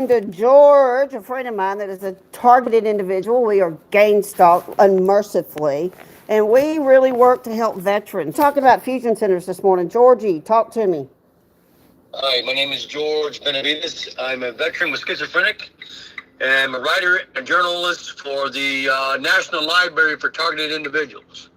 to George, a friend of mine that is a targeted individual. We are gang stalked unmercifully, and we really work to help veterans. Talking about fusion centers this morning. Georgie, talk to me. Hi, my name is George Benavides. I'm a veteran with schizophrenic, and I'm a writer and journalist for the National Library for Targeted Individuals.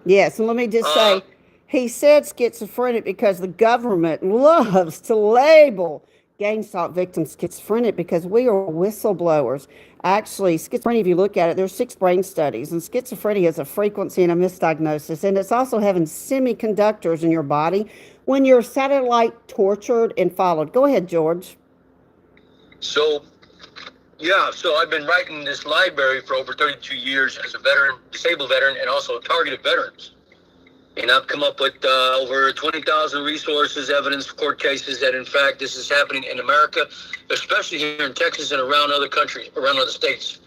Yes, and let me just say, he said schizophrenic because the government loves to label gang stalk victims schizophrenic because we are whistleblowers. Actually, schizophrenia, if you look at it, there's 6 brain studies, and schizophrenia is a frequency and a misdiagnosis, and it's also having semiconductors in your body when you're satellite tortured and followed. Go ahead, George. So I've been writing this library for over 32 years as a veteran, disabled veteran, and also targeted veterans. And I've come up with over 20,000 resources, evidence, court cases that, in fact, this is happening in America, especially here in Texas and around other countries, around other states.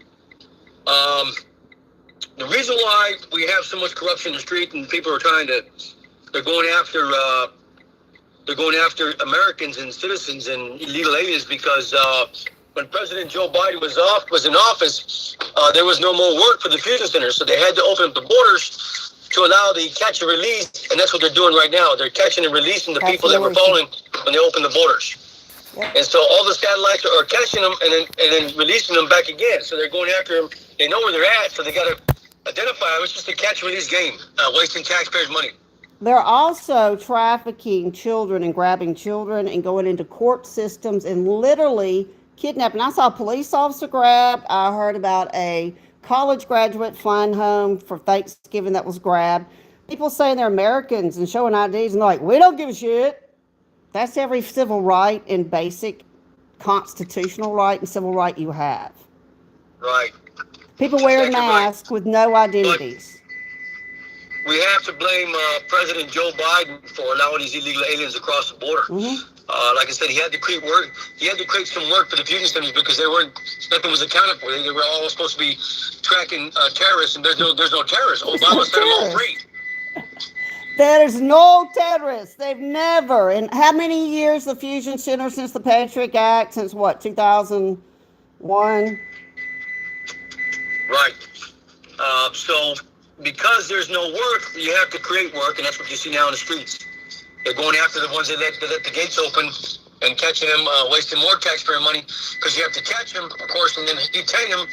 The reason why we have so much corruption in the street and people are they're going after Americans and citizens and illegal aliens because when President Joe Biden was in office, there was no more work for the fusion centers, so they had to open up the borders to allow the catch and release, and that's what they're doing right now. They're catching and releasing the people that were falling when they opened the borders. Yep. And so all the satellites are catching them and then releasing them back again. So they're going after them. They know where they're at, so they got to identify them. It's just a catch and release game, wasting taxpayers' money. They're also trafficking children and grabbing children and going into court systems and literally kidnapping. I saw a police officer grabbed. I heard about a college graduate flying home for Thanksgiving that was grabbed. People saying they're Americans and showing IDs and they're like, we don't give a shit. That's every civil right and basic constitutional right and civil right you have. Right. People wearing masks with no identities. But we have to blame President Joe Biden for allowing these illegal aliens across the border. Mm-hmm. Like I said, he had to create work. He had to create some work for the fusion centers because nothing was accounted for. They were all supposed to be tracking terrorists, and there's no terrorists. Obama set them all free. There's no terrorists. They've never. And how many years the fusion center since the Patriot Act? Since what? 2001. Right. So because there's no work, you have to create work, and that's what you see now in the streets. They're going after the ones that let the gates open and catching them, wasting more taxpayer money because you have to catch them, of course, and then detain them,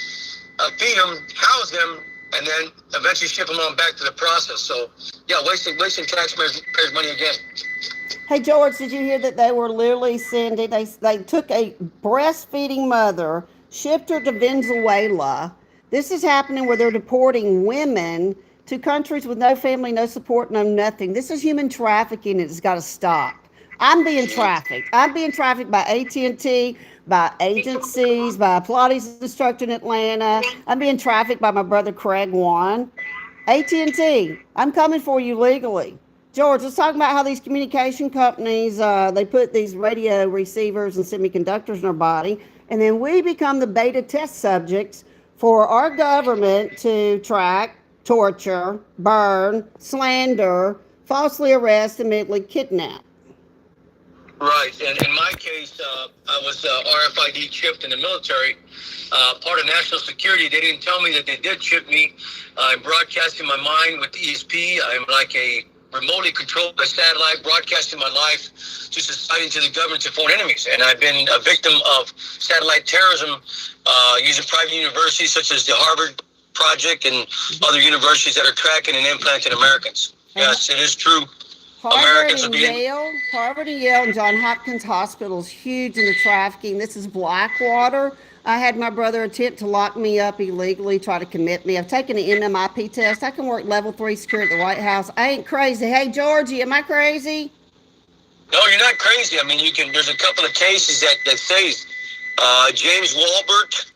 feed them, house them, and then eventually ship them on back to the process. So, yeah, wasting taxpayers' money again. Hey, George, did you hear that they were literally sending, they took a breastfeeding mother, shipped her to Venezuela. This is happening where they're deporting women to countries with no family, no support, no nothing. This is human trafficking, and it's got to stop. I'm being trafficked. I'm being trafficked by AT&T, by agencies, by a Pilates instructor in Atlanta. I'm being trafficked by my brother Craig Wan. AT&T, I'm coming for you legally. George, let's talk about how these communication companies, they put these radio receivers and semiconductors in our body, and then we become the beta test subjects for our government to track, torture, burn, slander, falsely arrest, and immediately kidnap. Right, and in my case, I was RFID chipped in the military, part of national security. They didn't tell me that they did chip me. I'm broadcasting my mind with ESP. I'm like a remotely controlled by satellite, broadcasting my life to society, to the government, to foreign enemies. And I've been a victim of satellite terrorism using private universities such as the Harvard Project and other universities that are tracking and implanting Americans. Yes, it is true. Harvard and Yale and Johns Hopkins Hospital is huge in the trafficking. This is Blackwater. I had my brother attempt to lock me up illegally, try to commit me. I've taken an MMIP test. I can work level 3 security at the White House. I ain't crazy. Hey, Georgie, am I crazy? No, you're not crazy. I mean, there's a couple of cases that says James Walbert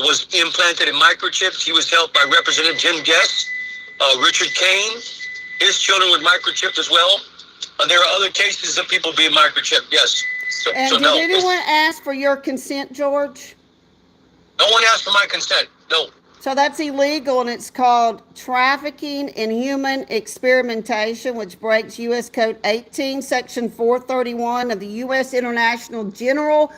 was implanted in microchips. He was helped by Representative Jim Guest, Richard Kane, his children with microchipped as well. There are other cases of people being microchipped, yes. Did anyone ask for your consent, George? No one asked for my consent, no. So that's illegal, and it's called trafficking in human experimentation, which breaks U.S. Code 18, Section 431 of the U.S. International General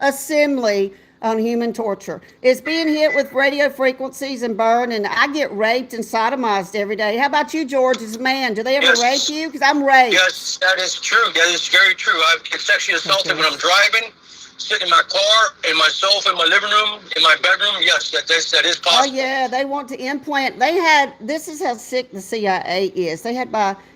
assembly on human torture. It's being hit with radio frequencies and burned, and I get raped and sodomized every day. How about you, George, as a man? Do they ever rape you? Because I'm raped. Yes, that is true. That is very true. I've been sexually assaulted when I'm driving, sitting in my car, in my sofa, in my living room, in my bedroom. Yes, that is possible. Oh, yeah, they want to implant. This is how sick the CIA is. I had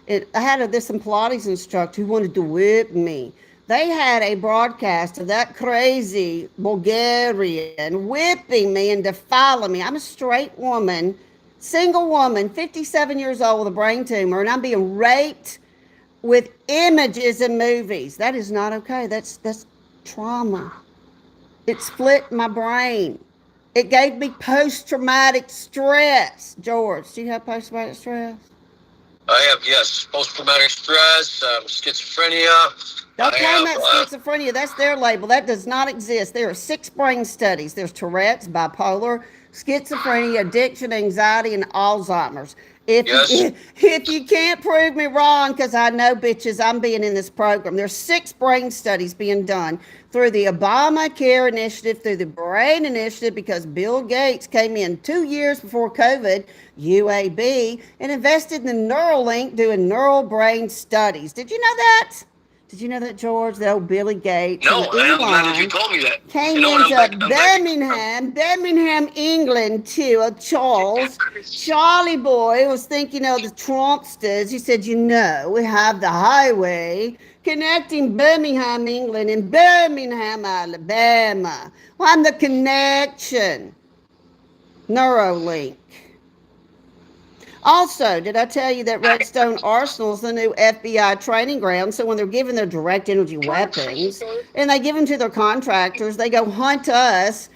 this Pilates instructor who wanted to whip me. They had a broadcast of that crazy Bulgarian whipping me and defiling me. I'm a straight woman, single woman, 57 years old with a brain tumor, and I'm being raped with images and movies. That is not okay. That's trauma. It split my brain. It gave me post-traumatic stress. George, do you have post-traumatic stress? I have, yes, post-traumatic stress, schizophrenia. Don't claim that schizophrenia. That's their label. That does not exist. There are 6 brain studies. There's Tourette's, bipolar, schizophrenia, addiction, anxiety, and Alzheimer's. If you can't prove me wrong, because I know, bitches, I'm being in this program. There's 6 brain studies being done through the Obamacare initiative, through the Brain Initiative, because Bill Gates came in 2 years before COVID, UAB, and invested in Neuralink doing neural brain studies. Did you know that? Did you know that, George? The old Billy Gates. No, I'm glad that you told me that. Came into Birmingham, England, to a Charlie boy was thinking of the Trumpsters. He said, we have the highway connecting Birmingham, England, and Birmingham, Alabama. Well, I'm the connection. Neuralink. Also, did I tell you that Redstone Arsenal is the new FBI training ground? So when they're given their direct energy weapons and they give them to their contractors, they go hunt us.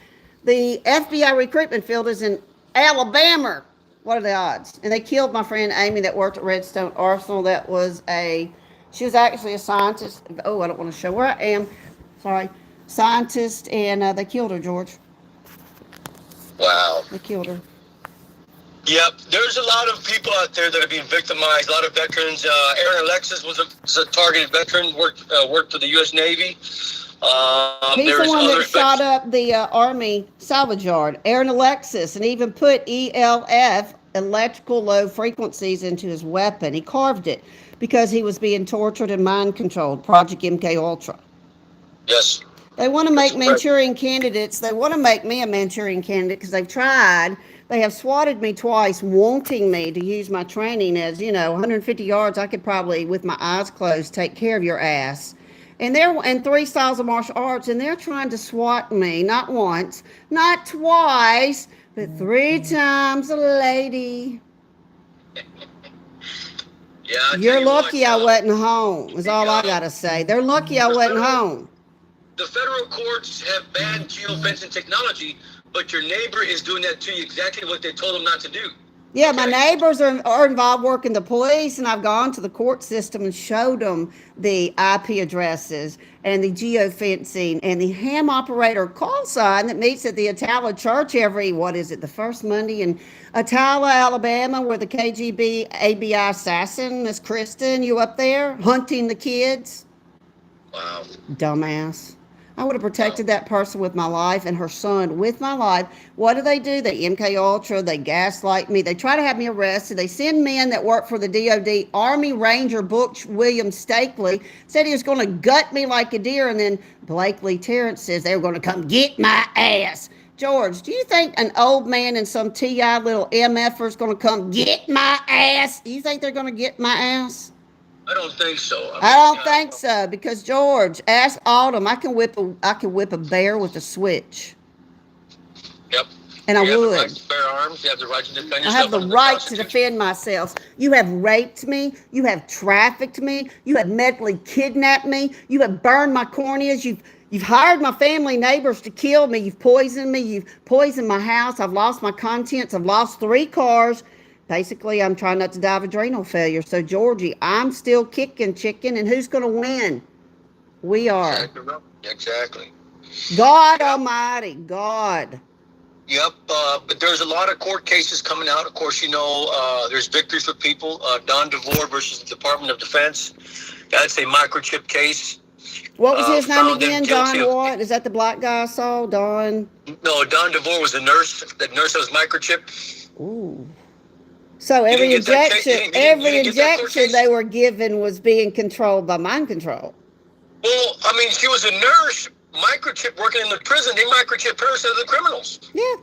The FBI recruitment field is in Alabama. What are the odds? And they killed my friend Amy that worked at Redstone Arsenal. She was actually a scientist. Oh, I don't want to show where I am. Sorry. Scientist, and they killed her, George. Wow. They killed her. Yep, there's a lot of people out there that are being victimized. A lot of veterans. Aaron Alexis was a targeted veteran. Worked for the U.S. Navy. He's the one that shot up the Army salvage yard. Aaron Alexis, and even put ELF, electrical low frequencies, into his weapon. He carved it because he was being tortured and mind controlled. Project MK Ultra. Yes. They want to make Manchurian candidates. They want to make me a Manchurian candidate because they've tried. They have swatted me twice, wanting me to use my training as, 150 yards. I could probably, with my eyes closed, take care of your ass. And 3 styles of martial arts, and they're trying to swat me, not once, not twice, but 3 times a lady. Yeah, you're lucky I wasn't home, is all I got to say. They're lucky I wasn't home. The federal courts have banned geofencing technology, but your neighbor is doing that to you, exactly what they told them not to do. Yeah, okay. My neighbors are involved working the police, and I've gone to the court system and showed them the IP addresses and the geofencing and the ham operator call sign that meets at the Atala Church every, the first Monday in Atala, Alabama, where the KGB ABI assassin, Miss Kristen, you up there hunting the kids? Wow. Dumbass. I would have protected that person with my life and her son with my life. What do? They MK Ultra, they gaslight me. They try to have me arrested. They send men that work for the DOD. Army Ranger Butch William Stakely said he was going to gut me like a deer. And then Blakely Terrence says they were going to come get my ass. George, do you think an old man and some TI little MFer is going to come get my ass? Do you think they're going to get my ass? I don't think so. I don't think so, because George, ask Autumn. I can whip a bear with a switch. Yep. And I would. You have the right to bear arms. You have the right to defend yourself. I have the right to defend myself. You have raped me. You have trafficked me. You have medically kidnapped me. You have burned my corneas. You've hired my family neighbors to kill me. You've poisoned me. You've poisoned my house. I've lost my contents. I've lost 3 cars. Basically, I'm trying not to die of adrenal failure. So, Georgie, I'm still kicking chicken, and who's going to win? We are. Exactly. God Almighty, God. Yep, but there's a lot of court cases coming out. Of course, there's victory for people. Don DeVore versus the Department of Defense. That's a microchip case. What was his name found them again? guilty Don of. what? Is that the black guy I saw? Don? No, Don DeVore was the nurse. The nurse that was microchipped. Ooh. So You every didn't get that case? injection, You didn't get that court every injection case? they were given was being controlled by mind control. Well, I mean, she was a nurse, microchip working in the prison. They microchip her instead of the criminals. Yeah.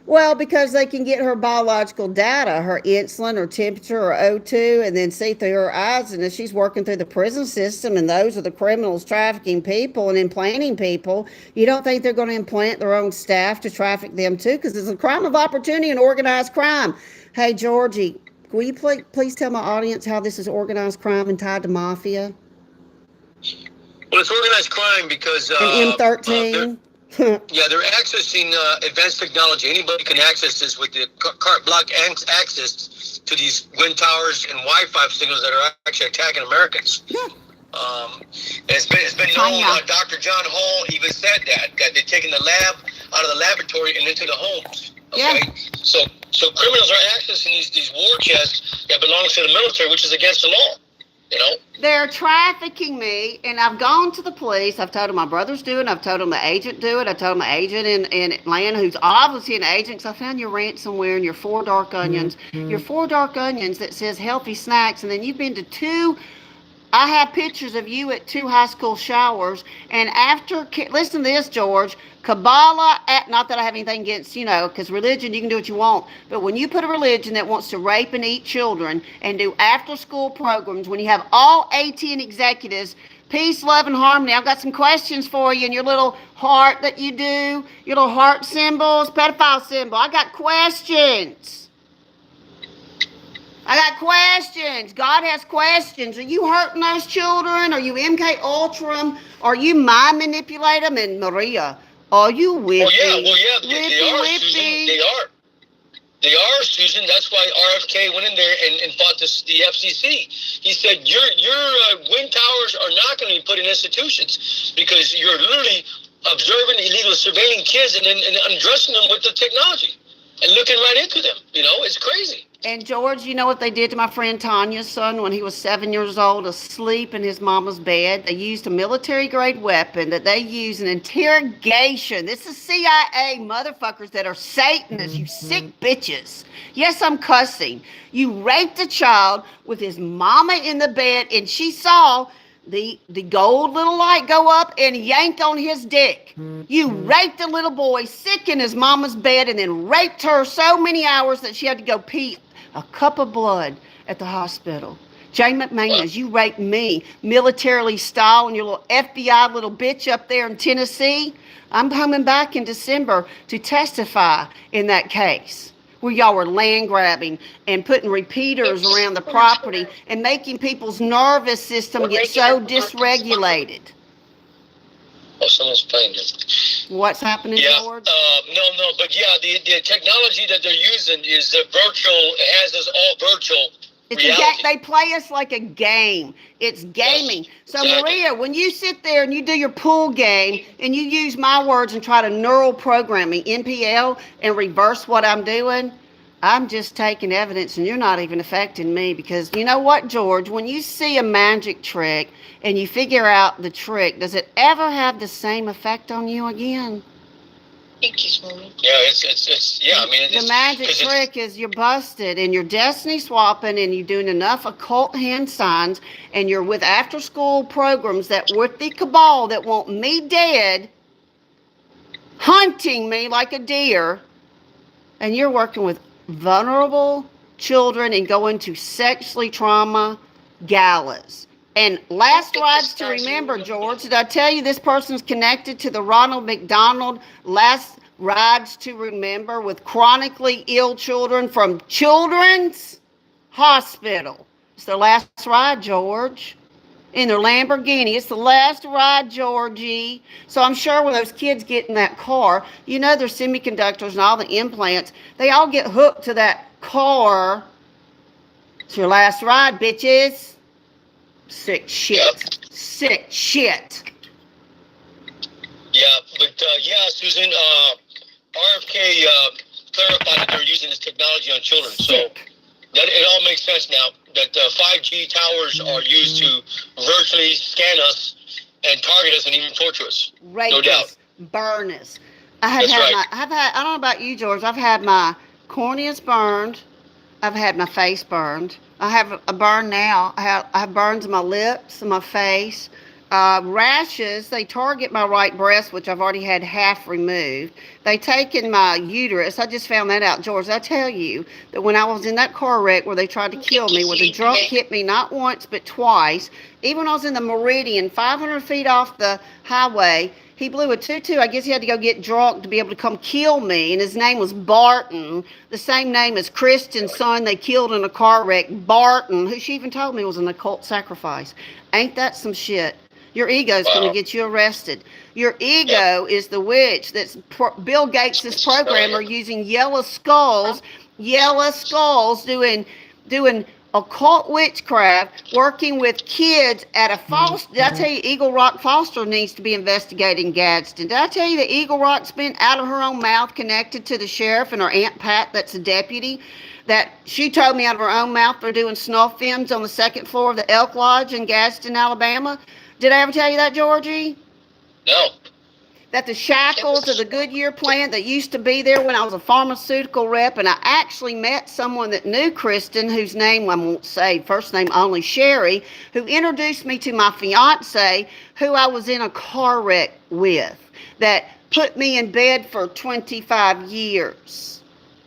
Well, because they can get her biological data, her insulin, her temperature, her O2, and then see through her eyes. And if she's working through the prison system, and those are the criminals trafficking people and implanting people, you don't think they're going to implant their own staff to traffic them too? Because it's a crime of opportunity and organized crime. Hey, Georgie, will you please tell my audience how this is organized crime and tied to mafia? Well, it's organized crime because And M13? they're accessing advanced technology. Anybody can access this with the carte blanche access to these wind towers and Wi-Fi signals that are actually attacking Americans. Yeah. It's been known. Dr. John Hall even said that they're taking the lab out of the laboratory and into the homes. Okay, Yeah. so criminals are accessing these war chests that belongs to the military, which is against the law. You know, they're trafficking me, and I've gone to the police. I've told them my brother's doing it. I've told them the agent do it. I told them the agent in Atlanta, who's obviously an agent, because I found your ransomware and your 4 dark onions. Your 4 dark onions that says healthy snacks, and then you've been to 2. I have pictures of you at 2 high school showers, and after, listen to this, George, Kabbalah, not that I have anything against, because religion, you can do what you want, but when you put a religion that wants to rape and eat children and do after-school programs, when you have all AT&T executives, peace, love, and harmony, I've got some questions for you in your little heart that you do, your little heart symbols, pedophile symbol. I got questions. God has questions. Are you hurting those children? Are you MK Ultra them? Are you mind manipulate them? And Maria, are you whipping? They are, Susan. They are, Susan. That's why RFK went in there and fought the FCC. He said, your wind towers are not going to be put in institutions because you're literally observing, illegal surveilling kids and then undressing them with the technology and looking right into them. It's crazy. And George, you know what they did to my friend Tanya's son when he was 7 years old, asleep in his mama's bed? They used a military-grade weapon that they use in interrogation. This is CIA motherfuckers that are Satanists, you sick bitches. Yes, I'm cussing. You raped a child with his mama in the bed, and she saw the gold little light go up and yank on his dick. You raped a little boy sick in his mama's bed and then raped her so many hours that she had to go pee a cup of blood at the hospital. Jay McManus, you raped me, militarily style, and your little FBI little bitch up there in Tennessee. I'm coming back in December to testify in that case where y'all were land grabbing and putting repeaters around the property and making people's nervous system get so dysregulated. Oh, someone's playing it. What's happening, George? No, but the technology that they're using is the virtual. It has us all virtual. It's they play us like a game. It's gaming. Yes, so, exactly. Maria, when you sit there and you do your pool game and you use my words and try to neural programming, NPL, and reverse what I'm doing, I'm just taking evidence and you're not even affecting me because you know what, George? When you see a magic trick and you figure out the trick, does it ever have the same effect on you again? Thank you, Mommy. Yeah, the magic trick is you're busted and you're destiny swapping and you're doing enough occult hand signs and you're with after school programs that with the cabal that want me dead, hunting me like a deer, and you're working with vulnerable children and going to sexually trauma galas. And last rides to remember, George, did I tell you this person's connected to the Ronald McDonald last rides to remember with chronically ill children from Children's Hospital? It's their last ride, George. In their Lamborghini. It's the last ride, Georgie. So I'm sure when those kids get in that car, you know their semiconductors and all the implants, they all get hooked to that car. It's your last ride, bitches. Sick shit. Yep. Sick shit. Yeah, but Susan, RFK clarified that they're using this technology on children. So that it all makes sense now that 5G towers are used to virtually scan us and target us and even torture us. Rape No doubt. us, burn us. I have That's had right. I don't know about you, George. I've had my corneas burned. I've had my face burned. I have a burn now. I have burns in my lips and my face. Rashes. They target my right breast, which I've already had half removed. They taken my uterus. I just found that out, George. I tell you that when I was in that car wreck where they tried to kill me, where the drunk hit me not once but twice, even when I was in the Meridian, 500 feet off the highway, he blew a 2-2. I guess he had to go get drunk to be able to come kill me. And his name was Barton, the same name as Christian's son they killed in a car wreck, Barton, who she even told me was an occult sacrifice. Ain't that some shit? Your ego's going to get you arrested. Your ego is the witch that's Bill Gates' programmer using yellow skulls doing occult witchcraft, working with kids at a foster. Did I tell you Eagle Rock Foster needs to be investigated in Gadsden? Did I tell you that Eagle Rock's been out of her own mouth connected to the sheriff and her Aunt Pat, that's a deputy, that she told me out of her own mouth they're doing snuff films on the second floor of the Elk Lodge in Gadsden, Alabama? Did I ever tell you that, Georgie? No. That the shackles of the Goodyear plant that used to be there when I was a pharmaceutical rep, and I actually met someone that knew Kristen, whose name I won't say, first name only, Sherry, who introduced me to my fiance, who I was in a car wreck with, that put me in bed for 25 years.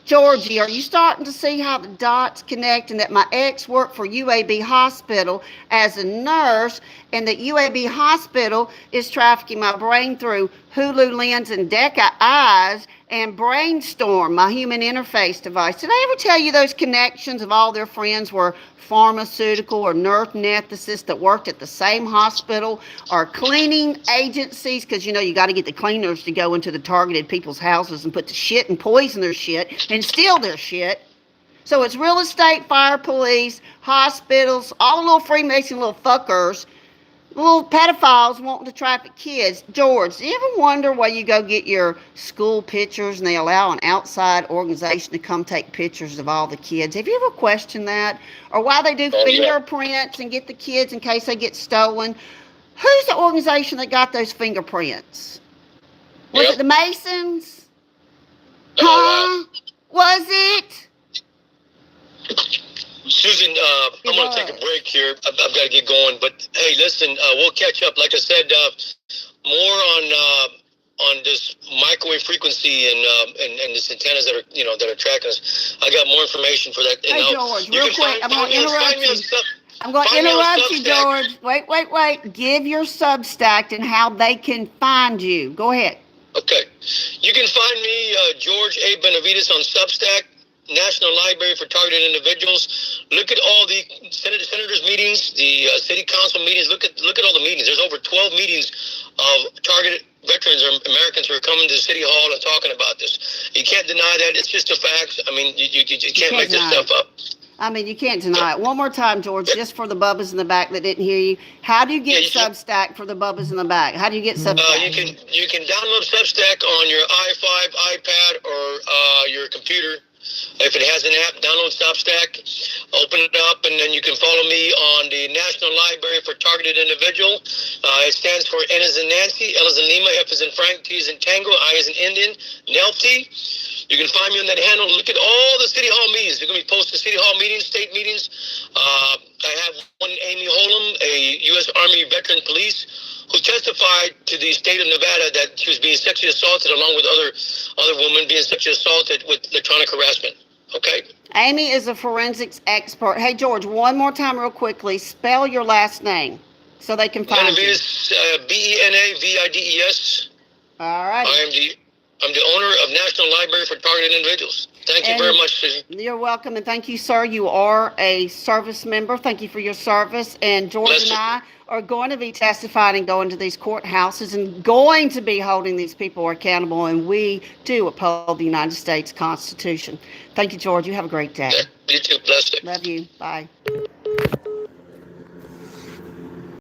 Georgie, are you starting to see how the dots connect, and that my ex worked for UAB Hospital as a nurse, and that UAB Hospital is trafficking my brain through Hulu lens and DECA eyes and Brainstorm, my human interface device? Did I ever tell you those connections of all their friends were pharmaceutical or nurse anesthetists that worked at the same hospital, or cleaning agencies? Because you got to get the cleaners to go into the targeted people's houses and put the shit and poison their shit and steal their shit. So it's real estate, fire, police, hospitals, all the little Freemason little fuckers, little pedophiles wanting to traffic kids. George, do you ever wonder why you go get your school pictures and they allow an outside organization to come take pictures of all the kids? Have you ever questioned that? Or why they do fingerprints and get the kids in case they get stolen? Who's the organization that got those fingerprints? Was it the Masons? Huh? Was it? Susan, I'm going to take a break here. I've got to get going. But hey, listen, we'll catch up. Like I said, more on this microwave frequency and this antennas that are tracking us. I got more information for that. Hey, George, real quick, I'm going to interrupt you. I'm going to interrupt you, George. Wait. Give your Substack and how they can find you. Go ahead. Okay. You can find me, George A. Benavides, on Substack. National Library for Targeted Individuals. Look at all the senators' meetings, the city council meetings. Look at all the meetings. There's over 12 meetings of targeted veterans or Americans who are coming to City Hall and talking about this. You can't deny that. It's just a fact. I mean, you can't make this stuff up. I mean, you can't deny it. One more time, George, just for the bubbas in the back that didn't hear you. How do you get Substack for the bubbas in the back? How do you get Substack? You can download Substack on your i5, iPad, or your computer. If it has an app, download Substack, open it up, and then you can follow me on the National Library for Targeted Individual. It stands for N as in Nancy, L as in Lima, F as in Frank, T as in Tango, I as in Indian, NELT. You can find me on that handle. Look at all the City Hall meetings. They're going to be posted City Hall meetings, state meetings. I have one, Amy Holm, a U.S. Army veteran police, who testified to the state of Nevada that she was being sexually assaulted along with other women being sexually assaulted with electronic harassment. Okay? Amy is a forensics expert. Hey, George, one more time real quickly. Spell your last name so they can find you. Benavides. All right. I'm the owner of National Library for Targeted Individuals. Thank you very much, Susan. You're welcome, and thank you, sir. You are a service member. Thank you for your service. And George and I are going to be testifying and going to these courthouses and going to be holding these people accountable, and we do uphold the United States Constitution. Thank you, George. You have a great day. Yeah, you too. Blessed. Love you. Bye.